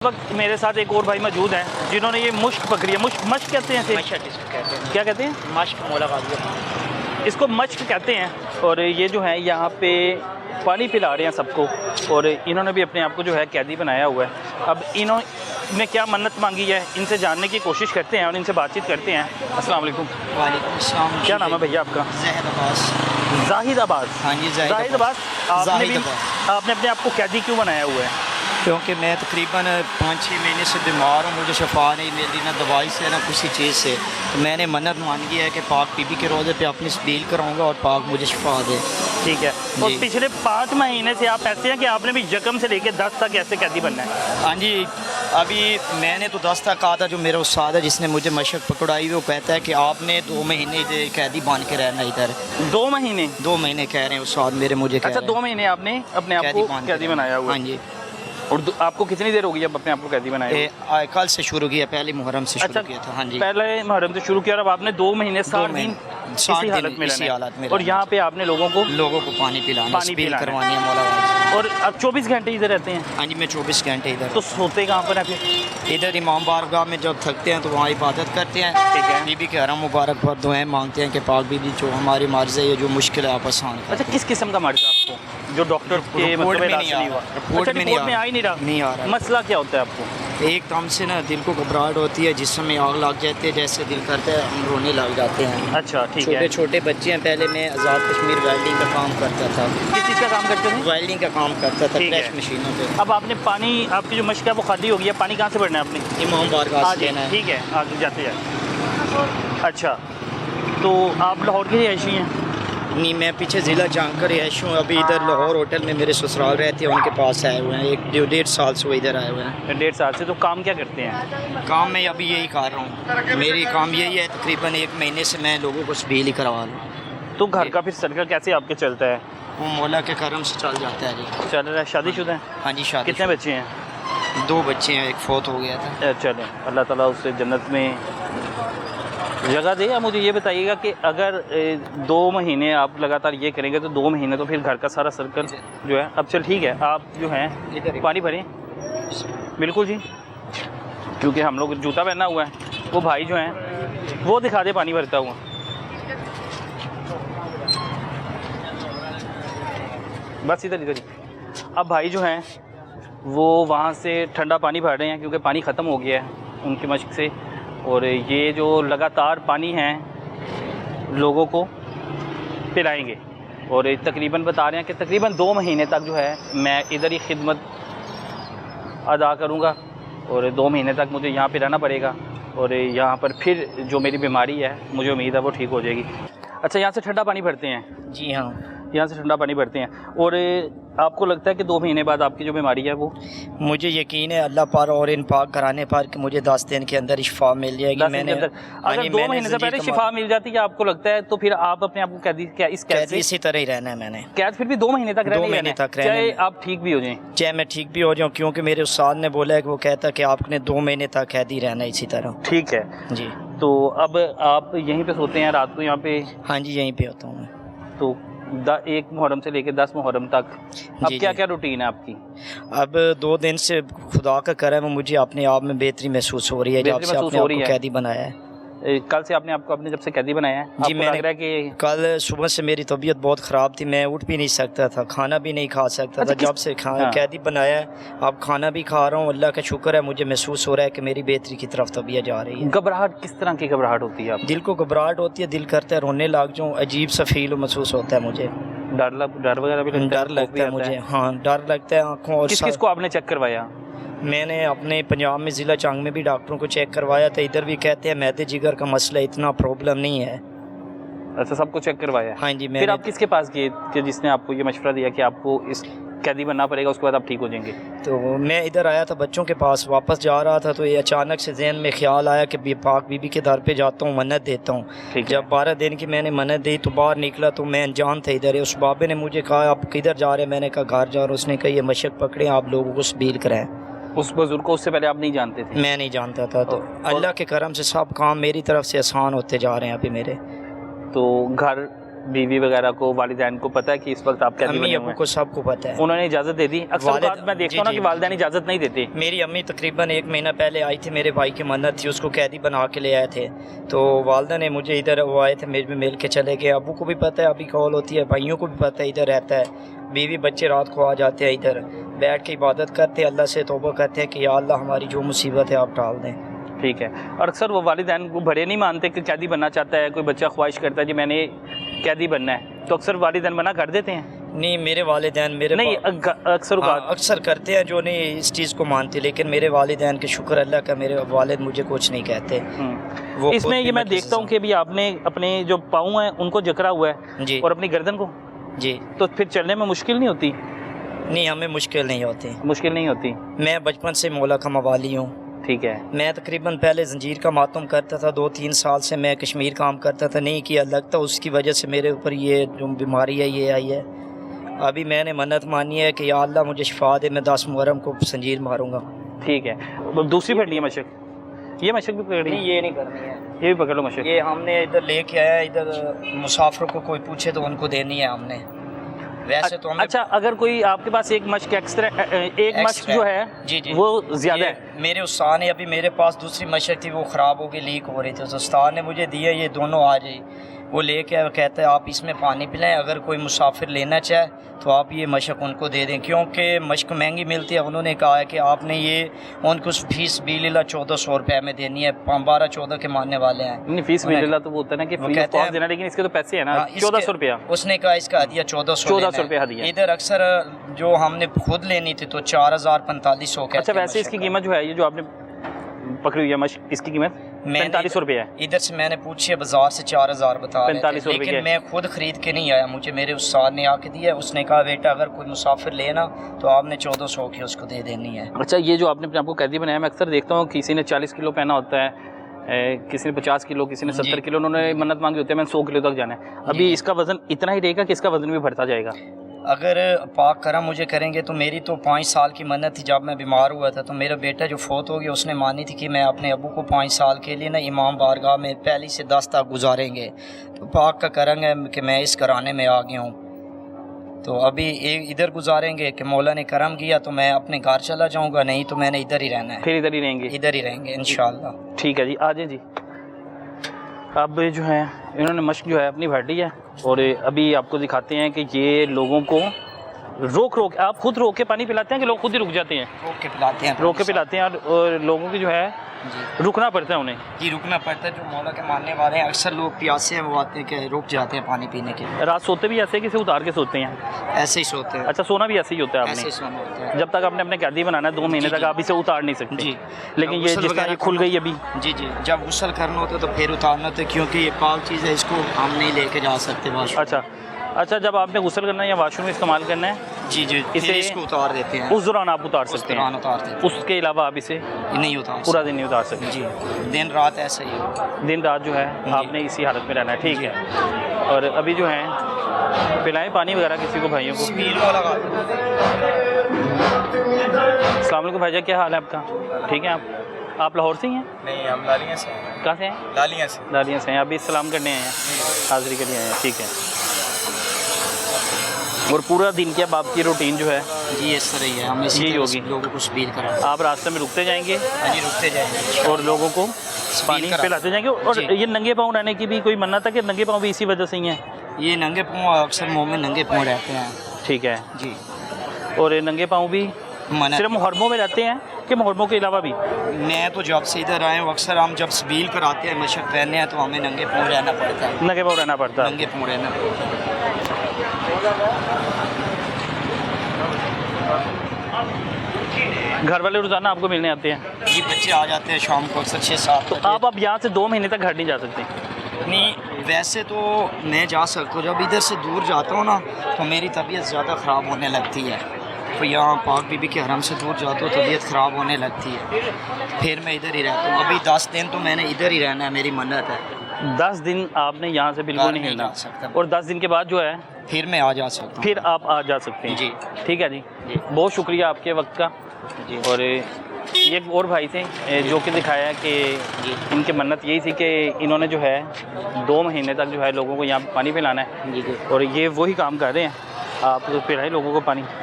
वक्त मेरे साथ एक और भाई मौजूद हैं जिन्होंने ये मुश्क पकड़ी है। मश्क कहते हैं इसे? क्या कहते हैं? मश्क मोला इसको मश्क कहते हैं। और ये जो है यहाँ पे पानी पिला रहे हैं सबको, और इन्होंने भी अपने आप को जो है कैदी बनाया हुआ है। अब इन्होंने क्या मन्नत मांगी है, इनसे जानने की कोशिश करते हैं और इनसे बातचीत करते हैं। अस्सलाम वालेकुम। वालेकुम अस्सलाम। क्या नाम है भैया आपका? ज़ाहिद अब्बास। जाहिद अब्बास। हाँ जी, जाहिद अब्बास। आपने अपने आप को कैदी क्यों बनाया हुआ है? क्योंकि मैं तकरीबन 5-6 महीने से बीमार हूँ, मुझे शफा नहीं मिल रही, ना दवाई से ना किसी चीज़ से। तो मैंने मन्नत मांगी है कि पाक बीबी के रोज़े पे अपनी स्पील कराऊंगा और पाक मुझे शफा दे। ठीक है। और पिछले 5 महीने से आप ऐसे हैं कि आपने भी जख्म से लेकर 10 तक ऐसे कैदी बनना है? हाँ जी, अभी मैंने तो 10 तक कहा था। जो मेरा उस्ताद है जिसने मुझे मशक पकड़ाई, वो कहता है कि आपने 2 महीने कैदी बन के रहना इधर। 2 महीने? 2 महीने कह रहे हैं उस्ताद मेरे मुझे। अच्छा, 2 महीने आपने अपने आप को कैदी बनाया हुआ? हाँ जी। और आपको कितनी देर होगी अब अपने आप को कैदी बनाए? कल से शुरू किया, पहले मुहर्रम से शुरू किया था। हाँ जी, पहले मुहर्रम से शुरू किया और अब आपने 2 महीने 60 दिन इसी हालत में और यहाँ पे आपने लोगों को पानी पिलाना करवानी है मौला। और अब 24 घंटे इधर रहते हैं? हाँ जी, मैं 24 घंटे इधर। तो सोते कहाँ पर है? इधर इमाम बारगाह में जब थकते हैं तो वहाँ इबादत करते हैं। ठीक है। बीबी के हरम मुबारक पर दुआएं मांगते हैं कि पाक बीबी जो हमारी मर्ज़ है, जो मुश्किल है आप आसान करें। अच्छा, किस किस्म का मर्ज़ है आपको जो डॉक्टर के रिपोर्ट में नहीं आ रहा? मसला क्या होता है आपको? एकदम से ना दिल को घबराहट होती है, जिस्म में आग लग जाती है, जैसे दिल करता है हम रोने लग जाते हैं। अच्छा, ठीक है। छोटे छोटे बच्चे हैं। पहले मैं आज़ाद कश्मीर वेल्डिंग का काम करता था। किस चीज़ का काम करते थे? वेल्डिंग का काम करता था, फ्रेश मशीनों पे। अब आपने पानी, आपकी जो मश्क है वो खाली हो गई है, पानी कहाँ से भरना है आपने? इमाम बारगाह से लेना है। ठीक है, आगे जाते जाए। अच्छा, तो आप लाहौर के रिहायशी हैं? नहीं, मैं पीछे ज़िला जांग का रिहायशी हूँ। अभी इधर लाहौर होटल में मेरे ससुराल रहते हैं, उनके पास आए हुए हैं। 1-1.5 साल से वो इधर आए हुए हैं। 1.5 साल से। तो काम क्या करते हैं? काम मैं अभी यही कर रहा हूँ। मेरी काम यही है, तकरीबन 1 महीने से मैं लोगों को स्पील ही करवा लूँ। तो घर का फिर सर्कल कैसे आपके चलता है? वो मौला के करम से चल जाता है जी। चल रहा है। शादीशुदा है? हाँ जी, शादी। कितने बच्चे हैं? 2 बच्चे हैं, एक फोत हो गया था। चलें, अल्लाह ताला उससे जन्नत में जगह दे। या मुझे ये बताइएगा कि अगर 2 महीने आप लगातार ये करेंगे तो 2 महीने तो फिर घर का सारा सर्कल जो है। अब चल ठीक है, आप जो हैं पानी भरें। बिल्कुल जी, क्योंकि हम लोग जूता पहना हुआ है। वो भाई जो हैं वो दिखा दे पानी भरता हुआ। बस इधर ही। अब भाई जो हैं वो वहाँ से ठंडा पानी भर रहे हैं क्योंकि पानी ख़त्म हो गया है उनकी मश्क से। और ये जो लगातार पानी है लोगों को पिलाएंगे, और तकरीबन बता रहे हैं कि तकरीबन 2 महीने तक जो है मैं इधर ही खिदमत अदा करूँगा, और 2 महीने तक मुझे यहाँ पे रहना पड़ेगा। और यहाँ पर फिर जो मेरी बीमारी है मुझे उम्मीद है वो ठीक हो जाएगी। अच्छा, यहाँ से ठंडा पानी भरते हैं? जी हाँ, यहाँ से ठंडा पानी भरते हैं। और आपको लगता है कि 2 महीने बाद आपकी जो बीमारी है वो? मुझे यकीन है अल्लाह पर और इन पाक कराने पर कि मुझे 10 दिन के अंदर शिफा मिल जाएगी। मैंने अगर 2 महीने से पहले शिफा मिल जाती है आपको लगता है, तो फिर आप अपने आप को कैदी इसी तरह ही रहना है। मैंने कैद फिर भी 2 महीने तक रहना है, चाहे आप ठीक भी हो जाएं। चाहे मैं ठीक भी हो जाऊँ, क्योंकि मेरे उस्ताद ने बोला है कि वो कहता है कि आपने 2 महीने तक कैदी रहना इसी तरह। ठीक है जी। तो अब आप यहीं पे सोते हैं रात को यहाँ पे? हाँ जी, यहीं पे होता हूँ मैं। तो 1 मुहर्रम से लेकर 10 मुहर्रम तक अब क्या क्या रूटीन है आपकी? अब 2 दिन से खुदा का करम है, मुझे अपने आप में बेहतरी महसूस हो रही है जब से अपने आप को कैदी बनाया है। कल से आपने आपको अपने जब से कैदी बनाया है? जी, मैंने कि कल सुबह से मेरी तबीयत बहुत ख़राब थी, मैं उठ भी नहीं सकता था, खाना भी नहीं खा सकता था। जब से कैदी बनाया है अब खाना भी खा रहा हूँ। अल्लाह का शुक्र है, मुझे महसूस हो रहा है कि मेरी बेहतरी की तरफ तबीयत जा रही है। घबराहट किस तरह की घबराहट होती है? दिल को घबराहट होती है, दिल करता है रोने लग जाऊँ, अजीब सा फील महसूस होता है मुझे। डर वगैरह भी लगता है? डर लगता है मुझे, हाँ डर लगता है आँखों। और किसको आपने चेक करवाया? मैंने अपने पंजाब में ज़िला चांग में भी डॉक्टरों को चेक करवाया था। इधर भी कहते हैं मैदे जिगर का मसला, इतना प्रॉब्लम नहीं है। अच्छा, सबको चेक करवाया? हाँ जी। फिर आप किसके पास गए कि जिसने आपको ये मशवरा दिया कि आपको इस कैदी बनना पड़ेगा, उसके बाद आप ठीक हो जाएंगे? तो मैं इधर आया था बच्चों के पास, वापस जा रहा था तो ये अचानक से जहन में ख्याल आया कि पाक बीबी के दर पे जाता हूँ, मन्नत देता हूँ। जब 12 दिन की मैंने मन्नत दी तो बाहर निकला तो मैं अनजान था इधर। उस बाबे ने मुझे कहा आप किधर जा रहे हैं? मैंने कहा घर जा रहा हूँ। उसने कहा ये मशक पकड़े, आप लोगों को स्पील कराएं। उस बुजुर्ग को उससे पहले आप नहीं जानते थे? मैं नहीं जानता था। तो अल्लाह के करम से सब काम मेरी तरफ से आसान होते जा रहे हैं अभी मेरे। तो घर बीवी वगैरह को, वालिदैन को पता है कि इस वक्त आप कैदी अम्मी बने हुए अबू हैं? को सबको पता है। उन्होंने इजाज़त दे दी? अक्सर वालिद- बात मैं देखता हूँ ना जी, कि जी, वालिदैन इजाज़त नहीं देते। मेरी अम्मी तकरीबन 1 महीना पहले आई थी, मेरे भाई की मन्नत थी, उसको कैदी बना के ले आए थे, तो वालदा ने मुझे इधर वो आए थे, मेरे मिल के चले गए। अबू को भी पता है, अभी कॉल होती है, भाइयों को भी पता है, इधर रहता है। बीवी बच्चे रात को आ जाते हैं, इधर बैठ के इबादत करते हैं, अल्लाह से तौबा करते हैं कि या अल्लाह हमारी जो मुसीबत है आप टाल दें। ठीक है। और अक्सर वो वालिदैन को बड़े नहीं मानते कि कैदी बनना चाहता है, कोई बच्चा ख्वाहिश करता है कि मैंने कैदी बनना है, तो अक्सर वालिदैन मना कर देते हैं? नहीं, मेरे वालिदैन मेरे नहीं, अक्सर हाँ, अक्सर करते हैं जो नहीं इस चीज़ को मानते, लेकिन मेरे वालिदैन के शुक्र अल्लाह का, मेरे वालिद मुझे कुछ नहीं कहते। वो इसमें ये मैं देखता हूँ कि अभी आपने अपने जो पाँव हैं उनको जकड़ा हुआ है जी और अपनी गर्दन को, जी। तो फिर चलने में मुश्किल नहीं होती? नहीं, हमें मुश्किल नहीं होती। मुश्किल नहीं होती। मैं बचपन से मौला का मवाली हूँ। ठीक है। मैं तकरीबन पहले जंजीर का मातम करता था, 2-3 साल से मैं कश्मीर काम करता था, नहीं किया लगता, उसकी वजह से मेरे ऊपर ये जो बीमारी है ये आई है। अभी मैंने मन्नत मानी है कि या अल्लाह मुझे शिफा दे, मैं 10 मुहर्रम को जंजीर मारूंगा। ठीक है। अब दूसरी पकड़ी है मशक, ये मशक भी पकड़ी है? ये नहीं करनी है, ये भी पकड़ लो मशक। ये हमने इधर लेके आया, इधर मुसाफिर को कोई पूछे तो उनको देनी है हमने। वैसे तो हमें अच्छा, अगर कोई आपके पास एक मशक एक्स्ट्रा, एक मशक जो है जी जी वो ज़्यादा है? मेरे उस्ताद ने, अभी मेरे पास दूसरी मशक थी, वो ख़राब हो गई, लीक हो रही थी, तो उस्ताद ने मुझे दिया, ये दोनों आ जाए। वो लेके कहते हैं आप इसमें पानी पिलाएं, अगर कोई मुसाफिर लेना चाहे तो आप ये मशक उनको दे दें, क्योंकि मशक महंगी मिलती है। उन्होंने कहा है कि आपने ये उनको फीस बिल्ला 1400 रुपये में देनी है, 12-14 के मानने वाले हैं। नहीं, फीस बिल्ला तो वो होता है ना कि वो कहते हैं देना, लेकिन इसके तो पैसे है ना, 1400 रुपया। उसने कहा इसका हदिया 1400 रुपया हदिया। इधर अक्सर जो हमने खुद लेनी थी तो 4000-4500 कहते हैं। अच्छा, वैसे इसकी कीमत जो है, ये जो आपने पकड़ी हुई है मशक, इसकी कीमत 4500 रुपये है। इधर से मैंने पूछी, बाजार से 4000 बता रहे थे, 4500 रुपये लेकिन मैं खुद खरीद के नहीं आया, मुझे मेरे उस्ताद ने आके दिया। उसने कहा बेटा अगर कोई मुसाफिर लेना तो आपने 1400 की उसको दे देनी है। अच्छा, ये जो आपने अपने आपको कैदी बनाया, मैं अक्सर देखता हूँ किसी ने 40 किलो पहना होता है, किसी ने 50 किलो, किसी ने 70 किलो, उन्होंने मन्नत मांगी होती है मैंने 100 किलो तक जाना है। अभी इसका वज़न इतना ही रहेगा कि इसका वज़न भी बढ़ता जाएगा? अगर पाक करम मुझे करेंगे तो मेरी तो 5 साल की मन्नत थी, जब मैं बीमार हुआ था तो मेरा बेटा जो फोत हो गया उसने मानी थी कि मैं अपने अबू को 5 साल के लिए ना इमाम बारगाह में पहली से 10 तक गुजारेंगे। तो पाक का करम है कि मैं इस घराने में आ गया हूँ, तो अभी एक इधर गुजारेंगे कि मौला ने करम किया तो मैं अपने घर चला जाऊँगा, नहीं तो मैंने इधर ही रहना है। फिर इधर ही रहेंगे? इधर ही रहेंगे इंशाअल्लाह। ठीक है जी, आ जाए जी। अब जो है इन्होंने मशक जो है अपनी भर ली है, और अभी आपको दिखाते हैं कि ये लोगों को रोक आप खुद रोक के पानी पिलाते हैं कि लोग खुद ही रुक जाते हैं? रोक के पिलाते हैं, रोक के पिलाते हैं, और लोगों की जो है जी रुकना पड़ता है उन्हें? जी रुकना पड़ता है, जो मौला के मानने वाले हैं। अक्सर लोग प्यासे हैं, वो आते हैं कि रुक जाते हैं पानी पीने के लिए। रात सोते भी ऐसे ही, किसे उतार के सोते हैं? ऐसे ही सोते हैं। अच्छा, सोना भी ऐसे ही होता है ऐसे आपने? ही सोना होता है। जब तक आपने अपने कैदी बनाना है 2 महीने जी, तक जी। आप इसे उतार नहीं सकते जी। लेकिन ये गुस्ल जिस तरह वगैरह ये खुल करना- गई अभी, जी जी, जब गुस्ल करना होता है तो फिर उतारना होता है, क्योंकि ये पाक चीज़ है, इसको हम नहीं लेके जा सकते वाशरूम। अच्छा, जब आपने गुस्ल करना है या वाशरूम में इस्तेमाल करना है, जी जी, इसे फिर इसको उतार देते हैं। उस दौरान आप उतार उस सकते दौरान हैं, उतार देते हैं, उसके अलावा आप इसे नहीं उतार पूरा दिन नहीं उतार सकते? सकते। जी, दिन रात ऐसा ही है। दिन रात जो है आपने इसी हालत में रहना है। ठीक है। और अभी जो है पिलाएं पानी वगैरह किसी को, भाइयों को। अस्सलाम वालेकुम भाईजान, क्या हाल है आपका? ठीक है। आप लाहौर से ही हैं? नहीं, हम लालियाँ से हैं। कहाँ से हैं? लालियाँ से। लालियाँ से हैं। अभी सलाम करने आए हैं, हाज़िरी के लिए आए हैं। ठीक है। और पूरा दिन की अब आपकी रूटीन जो है जी इस तरह ही है, हम इसी यही तरह होगी। लोगों को स्पील कराते आप रास्ते में रुकते जाएंगे हैं। हाँ जी, रुकते जाएंगे और लोगों को पानी कराते पिलाते जाएंगे। और जी। ये नंगे पाँव रहने की भी कोई मन्नत है कि नंगे पाँव भी इसी वजह से ही हैं? ये नंगे पाँव, अक्सर मोमिन नंगे पाँव रहते हैं। ठीक है। जी, और ये नंगे पाँव भी मना सिर्फ मुहर्रमों में रहते हैं कि मुहर्रमों के अलावा भी? मैं तो जब से इधर आए हूँ, अक्सर हम जब स्पील कराते हैं, मशक पहनने हैं, तो हमें नंगे पाँव रहना पड़ता है। नंगे पाँव रहना पड़ता है? नंगे पाँव रहना पड़ता है। घर वाले रोज़ाना आपको मिलने आते हैं? जी, बच्चे आ जाते हैं शाम को अक्सर 6-7 बजे। आप अब यहाँ से 2 महीने तक घर नहीं जा सकते? नहीं, वैसे तो मैं जा सकता हूँ, जब इधर से दूर जाता हूँ ना तो मेरी तबीयत ज़्यादा ख़राब होने लगती है। तो यहाँ पाक बीबी के हरम से दूर जाता हूँ, तबीयत ख़राब होने लगती है, फिर मैं इधर ही रहता हूँ। अभी 10 दिन तो मैंने इधर ही रहना है, मेरी मन्नत है। 10 दिन आपने यहाँ से बिल्कुल घर नहीं नहीं हिलना, जा सकता। और 10 दिन के बाद जो है फिर मैं आ जा सकता हूँ। फिर आप आ जा सकते हैं? जी। ठीक है जी। जी। बहुत शुक्रिया आपके वक्त का। जी। और ये एक और भाई थे जो कि दिखाया कि इनकी मन्नत यही थी कि इन्होंने जो है 2 महीने तक जो है लोगों को यहाँ पानी पिलाना है। और ये वही काम कर रहे हैं, आप पिलाएं लोगों को पानी।